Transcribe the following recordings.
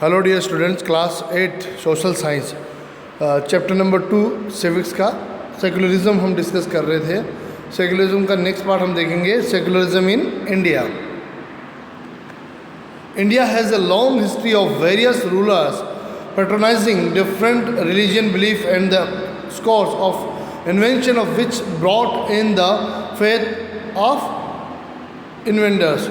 Hello dear students, class 8 social science chapter number 2 civics का secularism हम discuss कर रहे थे। सेकुलरिज्म का नेक्स्ट पार्ट हम देखेंगे, secularism in India. India has a long history of various rulers patronizing different religion belief and the scores of invention of which brought in the faith of inventors.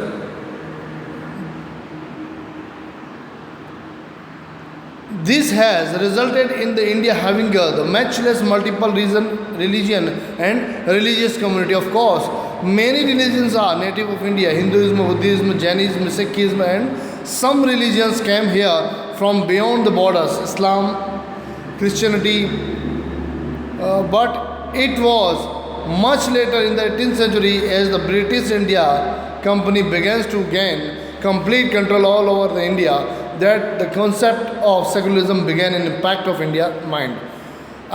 This has resulted in the India having the matchless multiple religion and religious community. Of course, many religions are native of India: Hinduism, Buddhism, Jainism, Sikhism, and some religions came here from beyond the borders, Islam, Christianity. But it was much later in the 18th century as the British India Company began to gain complete control all over the India that the concept of secularism began an impact of India mind.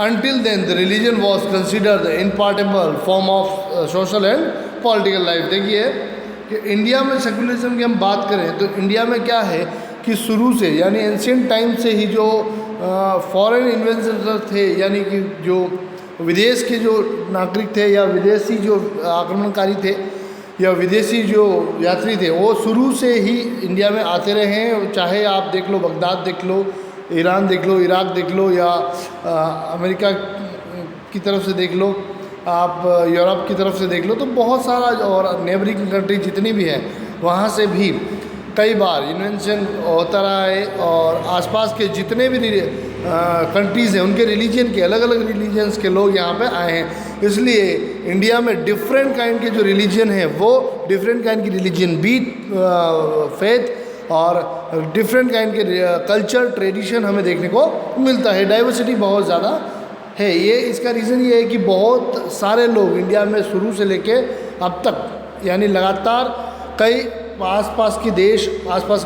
Until then, the religion was considered the impartable form of social and political life. देखिए कि India में secularism की हम बात करें तो India में क्या है कि शुरू से यानी एंशिएंट टाइम से ही जो फॉरेन इन्वेस्टर थे, यानी कि जो विदेश के जो नागरिक थे या विदेशी जो आक्रमणकारी थे या विदेशी जो यात्री थे, वो शुरू से ही इंडिया में आते रहे हैं। चाहे आप देख लो बगदाद देख लो, ईरान देख लो, इराक देख लो, या अमेरिका की तरफ से देख लो, आप यूरोप की तरफ से देख लो, तो बहुत सारा और नेबरिंग कंट्री जितनी भी हैं वहाँ से भी कई बार इन्वेंशन होता रहा है। और आसपास के जितने भी कंट्रीज़ हैं उनके रिलीजन के अलग अलग रिलीजन्स के लोग यहाँ पे आए हैं। इसलिए इंडिया में डिफरेंट काइंड के जो रिलीजन हैं वो डिफरेंट काइंड की रिलीजन भी फेथ और डिफरेंट काइंड के कल्चर ट्रेडिशन हमें देखने को मिलता है। डाइवर्सिटी बहुत ज़्यादा है। ये इसका रीज़न ये है कि बहुत सारे लोग इंडिया में शुरू से लेके अब तक यानी लगातार कई आसपास के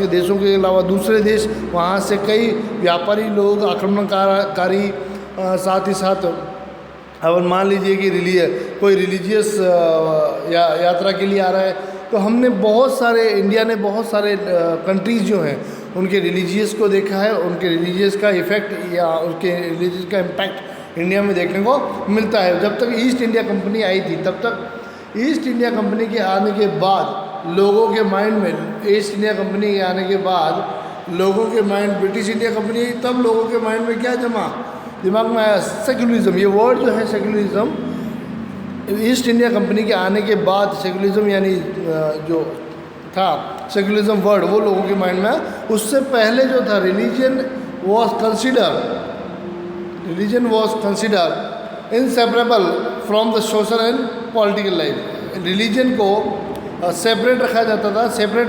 देशों के अलावा दूसरे देश, वहाँ से कई व्यापारी लोग, आक्रमणकारी, साथ ही साथ अब मान लीजिए कि कोई रिलीजियस यात्रा के लिए आ रहा है, तो हमने बहुत सारे इंडिया ने बहुत सारे कंट्रीज़ जो हैं उनके रिलीजियस को देखा है, उनके रिलीजियस का इफ़ेक्ट या उनके रिलीजियस का इम्पैक्ट इंडिया में देखने को मिलता है। जब तक ईस्ट इंडिया कंपनी आई थी, तब तक ईस्ट इंडिया कंपनी के आने के बाद लोगों के माइंड में, ईस्ट इंडिया कंपनी के आने के बाद लोगों के माइंड, ब्रिटिश इंडिया कंपनी आई तब लोगों के माइंड में क्या दिमाग में आया? सेकुलरिज्म। ये वर्ड जो है सेकुलरिज्म, ईस्ट इंडिया कंपनी के आने के बाद सेकुलरिज्म यानी जो था सेकुलरिज्म वर्ड वो लोगों के माइंड में आया। उससे पहले जो था religion was consider inseparable from the social and political life. Religion को सेपरेट रखा जाता था, सेपरेट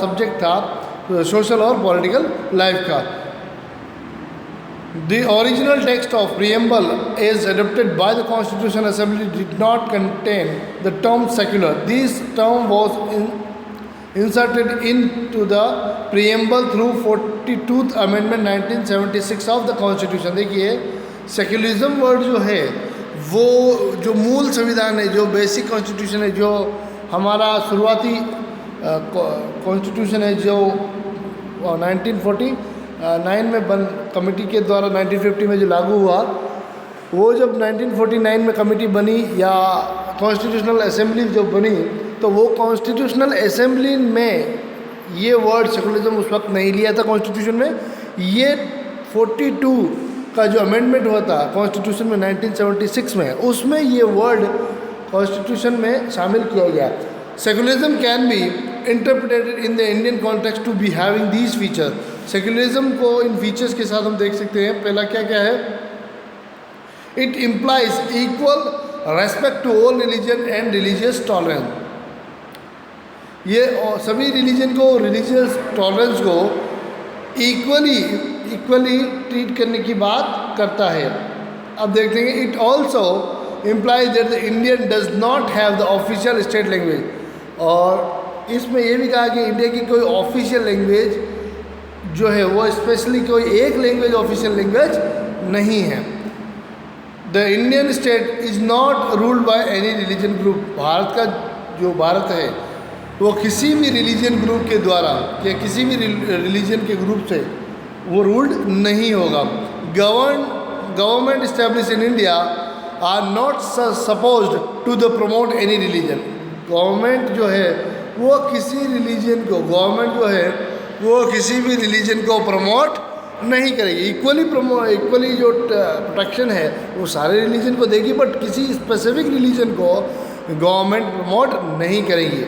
सब्जेक्ट था सोशल और पॉलिटिकल लाइफ का। The original text of preamble is adopted by the constitution assembly did not contain the term secular. This term was inserted into the preamble through 42th amendment 1976 of the constitution. देखिए secularism word जो है वो जो मूल संविधान है, जो basic constitution है, जो हमारा शुरुआती कॉन्स्टिट्यूशन है, जो 1949 में कमेटी के द्वारा 1950 में जो लागू हुआ, वो जब 1949 में कमेटी बनी या कॉन्स्टिट्यूशनल असेंबली जो बनी, तो वो कॉन्स्टिट्यूशनल असेंबली में ये वर्ड सेकुलरिज्म उस वक्त नहीं लिया था कॉन्स्टिट्यूशन में। ये 42 का जो अमेंडमेंट हुआ था कॉन्स्टिट्यूशन में 1976 में, उसमें ये वर्ड कॉन्स्टिट्यूशन में शामिल किया गया। Secularism can be interpreted in the Indian context to be having these feature. Secularism को इन फीचर्स के साथ हम देख सकते हैं। पहला क्या क्या है? It implies equal respect to all religion and religious tolerance. ये सभी रिलीजन को, रिलीजियस टॉलरेंस को इक्वली ट्रीट करने की बात करता है। अब देखते हैं, it also implies that the Indian does not have the official state language। और इसमें ये भी कहा कि इंडिया की कोई ऑफिशियल लैंग्वेज जो है वो स्पेशली कोई एक लैंग्वेज ऑफिशियल लैंग्वेज नहीं है। The Indian state is not ruled by any religion group. Bharat का जो भारत है वो किसी भी रिलीजन ग्रुप के द्वारा या किसी भी रिलीजन के ग्रुप से वो रूल्ड नहीं होगा। Government establish in India are not supposed to the promote any religion. Government जो है वो किसी रिलीजन को, गवर्नमेंट जो है वो किसी भी रिलीजन को प्रमोट नहीं करेगी। इक्वली जो प्रोटेक्शन है वो सारे रिलीजन को देगी, बट किसी स्पेसिफिक रिलीजन को गवर्नमेंट प्रमोट नहीं करेगी।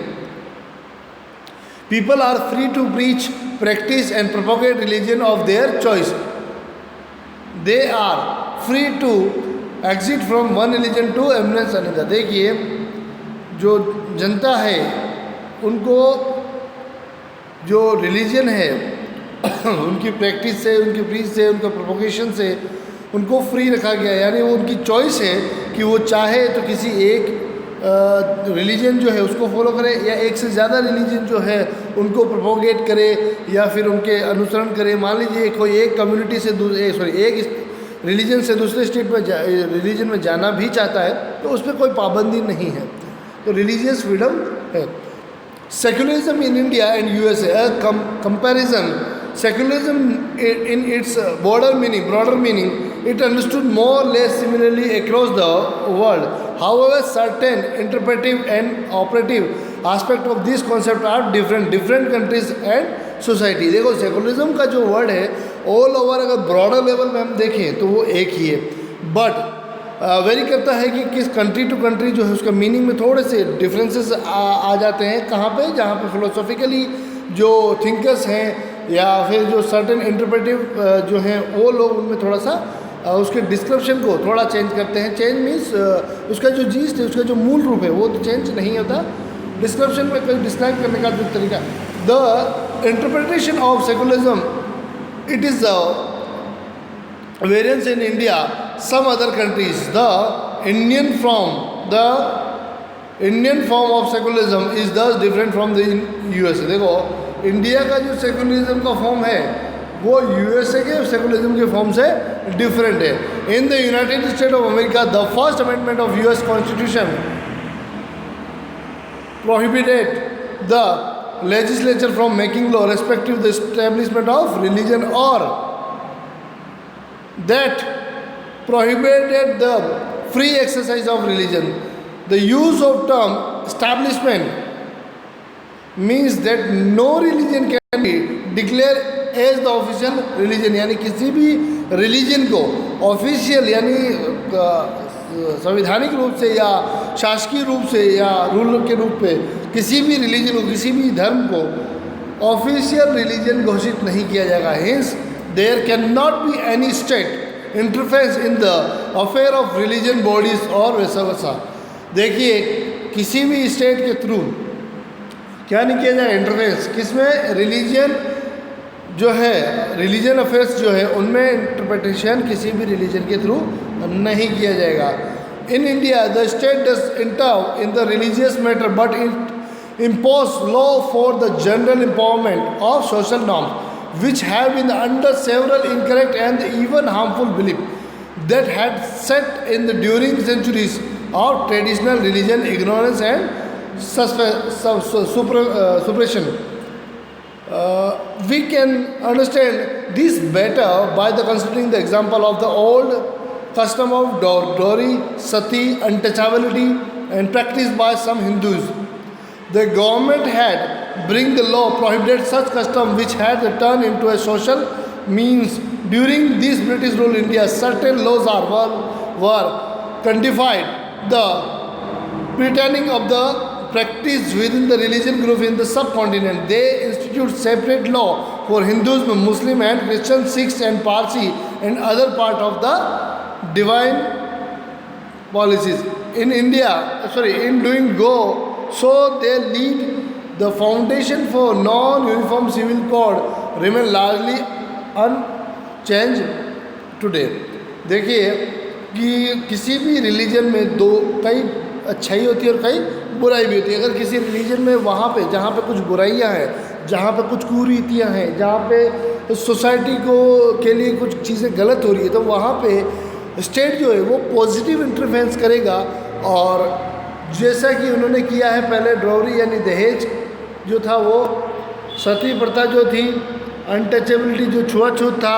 People are free to preach, practice and propagate religion of their choice. They are free to exit from one religion to embrace another. देखिए जो जनता है उनको जो रिलीजन है उनकी प्रैक्टिस से, उनकी प्रीच से, उनका प्रोपोगेशन से उनको फ्री रखा गया है। यानी वो उनकी चॉइस है कि वो चाहे तो किसी एक रिलीजन जो है उसको फॉलो करे, या एक से ज़्यादा रिलीजन जो है उनको प्रोपोगेट करे या फिर उनके अनुसरण करे। मान लीजिए कोई एक कम्युनिटी से एक रिलीजन से दूसरे स्टेट में रिलीजन में जाना भी चाहता है तो उस पर कोई पाबंदी नहीं है, तो रिलीजियस फ्रीडम है। Secularism in India and USA, comparison secularism in its broader meaning, it understood more or less similarly across the world. However, certain interpretive and operative aspect of this concept are different countries and society. देखो secularism का जो word है all over अगर broader level में हम देखें तो वो एक ही है, बट वेरी करता है कि किस कंट्री टू कंट्री जो है उसका मीनिंग में थोड़े से डिफरेंसेस आ जाते हैं। कहाँ पे? जहाँ पे फिलोसॉफिकली जो थिंकर्स हैं या फिर जो सर्टेन इंटरप्रेटिव जो हैं वो लोग उनमें थोड़ा सा उसके डिस्क्रिप्शन को थोड़ा चेंज करते हैं। चेंज मीन्स उसका जो जीस्ट है, उसका जो मूल रूप है वो तो चेंज नहीं होता, डिस्क्रिप्शन में कोई डिस्क्राइब करने का जो तरीका। The interpretation of secularism, it is the variance in India, some other countries. The Indian form of secularism is thus different from the USA. देखो इंडिया का जो सेकुलरिज्म का फॉर्म है वो यूएसए के सेकुलरिज्म के फॉर्म से डिफरेंट है। In the United State of America, the first amendment of US constitution prohibited the legislature from making law respective the establishment of religion, और that prohibited the free exercise of religion. The use of term establishment means that no religion can be declared as the official religion। यानी किसी भी religion को official यानी संवैधानिक रूप से या शासकीय रूप से या रूल के रूप पे किसी भी रिलीजन को, किसी भी धर्म को ऑफिशियल रिलीजन घोषित नहीं किया जाएगा। Hence there can not be any state interference in the affair of religion bodies और वैसा वैसा। देखिए किसी भी स्टेट के थ्रू क्या नहीं किया जाएगा इंटरफेरेंस, किसमें? रिलीजन जो है, रिलीजन अफेयर्स जो है उनमें इंटरप्रिटेशन किसी भी रिलीजन के थ्रू नहीं किया जाएगा। In India the state does enter in the religious matter but it impose law for the general empowerment of social norms which have been under several incorrect and even harmful belief that had set in the during centuries of traditional religion ignorance and suppression. We can understand this better by the considering the example of the old custom of dowry, sati, untouchability, and practiced by some Hindus. The government had bring the law prohibited such custom which had turned into a social means. During this British rule India, certain laws were codified. The pretending of the practice within the religion group in the subcontinent. They institute separate law for Hindus, Muslim and Christian, Sikhs and Parsi and other part of the divine policies. In India, in doing go, so they lead the foundation for non-uniform civil code remain largely unchanged today. देखिए कि किसी भी religion में कई अच्छाई होती है और कई बुराई भी होती है। अगर किसी रिलीजन में वहाँ पे जहाँ पे कुछ बुराइयाँ हैं, जहाँ पे कुछ कुरीतियाँ हैं, जहाँ पे सोसाइटी को के लिए कुछ चीज़ें गलत हो रही है, तो वहाँ पे स्टेट जो है वो पॉजिटिव इंटरफेरेंस करेगा। और जैसा कि उन्होंने किया है पहले, ड्राउरी यानी दहेज जो था वो, सती प्रथा जो थी, अनटचेबिलिटी, जो छुआछूत था,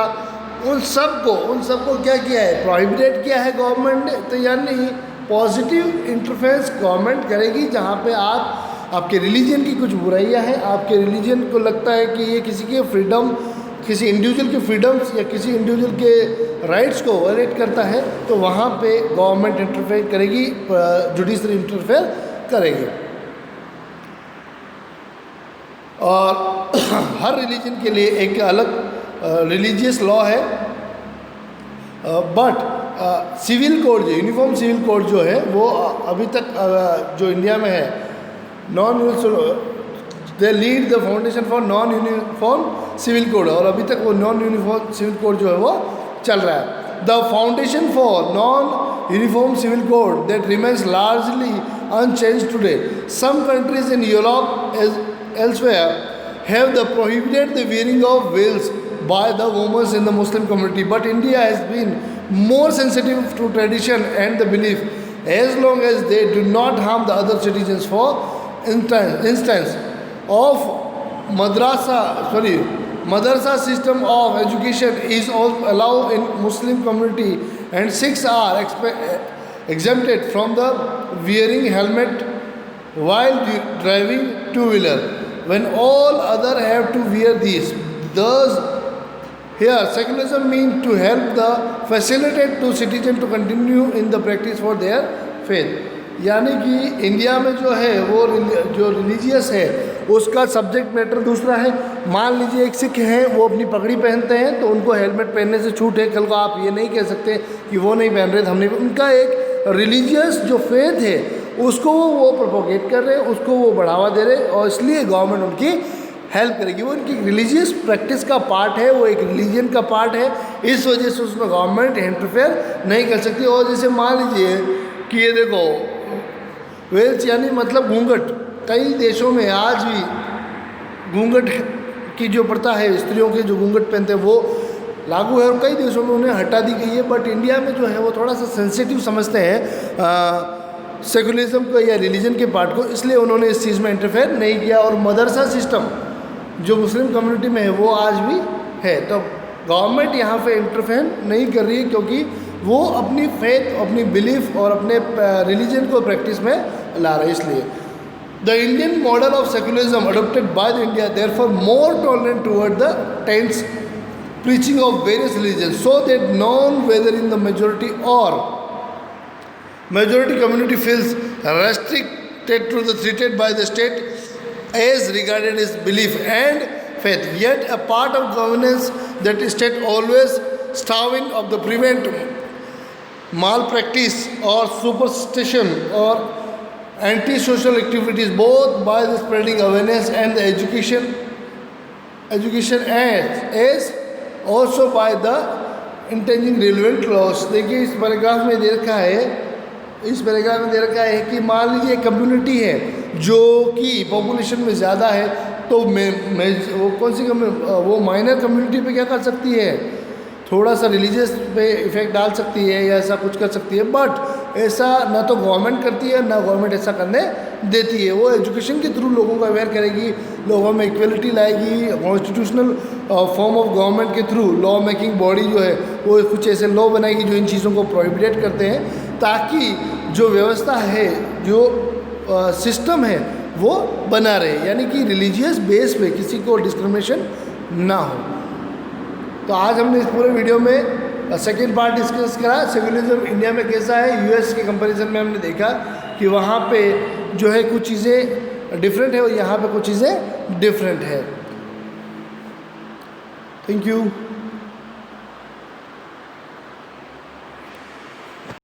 उन सबको क्या किया है, प्रोहिबिटेड किया है गवर्नमेंट ने। तो यानी पॉजिटिव इंटरफेरेंस गवर्नमेंट करेगी जहाँ पे आपके रिलीजन की कुछ बुराइयाँ हैं, आपके रिलीजन को लगता है कि ये किसी के फ्रीडम, किसी इंडिविजुअल के फ्रीडम्स या किसी इंडिविजुअल के राइट्स को वायलेट करता है, तो वहाँ पे गवर्नमेंट इंटरफेयर करेगी, जुडिशरी इंटरफेयर करेगी। और हर रिलीजन के लिए एक अलग रिलीजियस लॉ है, बट सिविल कोड जो यूनिफॉर्म सिविल कोड जो है वो अभी तक जो इंडिया में है, they lead the foundation for non uniform civil code, और अभी तक वो नॉन यूनिफॉर्म सिविल कोड जो है वो चल रहा है। The foundation for non uniform civil code that remains largely unchanged today. Some countries in Europe elsewhere have prohibited the wearing of veils by the women in the Muslim community, but India has been more sensitive to tradition and the belief, as long as they do not harm the other citizens. For instance of madrasa system of education is also allowed in Muslim community, and Sikhs are exempted from the wearing helmet while driving two-wheeler, when all other have to wear these. Thus, here secularism means to help the facilitate to citizen to continue in the practice for their faith. यानी कि India में जो है वो जो religious है उसका subject matter दूसरा है। मान लीजिए एक सिख हैं, वो अपनी पगड़ी पहनते हैं तो उनको हेलमेट पहनने से छूट है, कल को आप ये नहीं कह सकते कि वो नहीं पहन रहे थे, हम नहीं। उनका एक रिलीजियस जो फेथ है उसको वो प्रोपोगेट कर रहे हैं, उसको वो बढ़ावा दे रहे हैं, और इसलिए गवर्नमेंट उनकी हेल्प करेगी। वो उनकी रिलीजियस प्रैक्टिस का पार्ट है, वो एक रिलीजन का पार्ट है, इस वजह से उसमें गवर्नमेंट इंटरफेयर नहीं कर सकती। और जैसे मान लीजिए कि ये देखो वेल्स यानी मतलब घूंघट, कई देशों में आज भी घूंघट की जो प्रथा है, स्त्रियों के जो घूंघट पहनते हैं वो लागू है, और कई देशों में उन्हें हटा दी गई है। बट इंडिया में जो है वो थोड़ा सा सेंसिटिव समझते हैं सेकुलरिज्म को या रिलीजन के पार्ट को, इसलिए उन्होंने इस चीज़ में इंटरफेयर नहीं किया। और मदरसा सिस्टम जो मुस्लिम कम्युनिटी में है वो आज भी है, तो गवर्नमेंट यहाँ पे इंटरफेयर नहीं कर रही है, क्योंकि वो अपनी फेथ, अपनी बिलीफ और अपने रिलीजन को प्रैक्टिस में ला रहे हैं। इसलिए the Indian model of secularism adopted by the India therefore more tolerant toward the tense preaching of various religions, so that none, whether in the majority or majority community, feels restricted to the treated by the state as regarded his belief and faith. Yet a part of governance that state always striving of the prevent malpractice or superstition or anti-social activities, both by the spreading awareness and the education as also by the intending relevant laws. देखिए इस paragraph में दे रखा है, इस paragraph में दे रखा है कि मान लीजिए कम्युनिटी है जो कि पॉपुलेशन में ज़्यादा है, तो वो कौन सी वो माइनर कम्युनिटी पे क्या कर सकती है, थोड़ा सा रिलीजियस पे इफ़ेक्ट डाल सकती है या ऐसा कुछ कर सकती है। बट ऐसा ना तो गवर्नमेंट करती है ना गवर्नमेंट ऐसा करने देती है। वो एजुकेशन के थ्रू लोगों को अवेयर करेगी, लोगों में इक्वलिटी लाएगी, कॉन्स्टिट्यूशनल फॉर्म ऑफ गवर्नमेंट के थ्रू लॉ मेकिंग बॉडी जो है वो कुछ ऐसे लॉ बनाएगी जो इन चीज़ों को प्रोहिबिटेट करते हैं, ताकि जो व्यवस्था है, जो सिस्टम है वो बना रहे, यानी कि रिलीजियस बेस पे किसी को डिस्क्रिमिनेशन ना हो। तो आज हमने इस पूरे वीडियो में सेकेंड पार्ट डिस्कस करा, सेकुलरिज्म इंडिया में कैसा है। यूएस के कंपैरिजन में हमने देखा कि वहाँ पे जो है कुछ चीज़ें डिफरेंट है और यहाँ पे कुछ चीज़ें डिफरेंट है। Thank you.